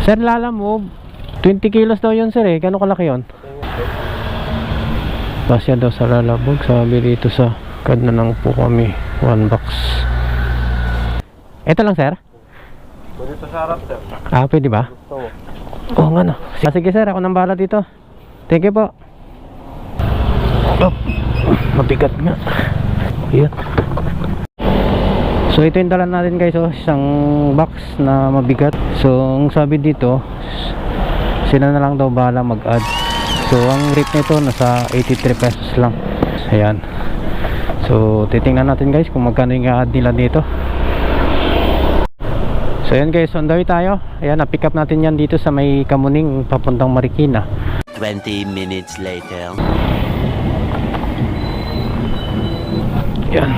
Sir, Lala Move 20 kilos daw yun sir eh. Gano'ng kalaki yun? Basya daw sa Lala Move. Sabi dito sa card na lang po kami 1 box. Ito lang sir? Pwede ito sa harap, sir. Ah, pwede ba? Gusto mo. Oo nga no. Sige sir, ako nang bahala dito. Thank you po. Oh, mabigat nga. Ayan. So ito yung dala natin guys, oh, isang box na mabigat. So ang sabi dito, sila na lang daw bahala mag-add. So ang rate nito nasa 83 pesos lang. Ayan. So titingnan natin guys kung magkano yung i-add nila dito. So ayan guys, on the way tayo. Ayan, na-pick up natin yan dito sa may Kamuning papuntang Marikina. 20 minutes later. Ayan.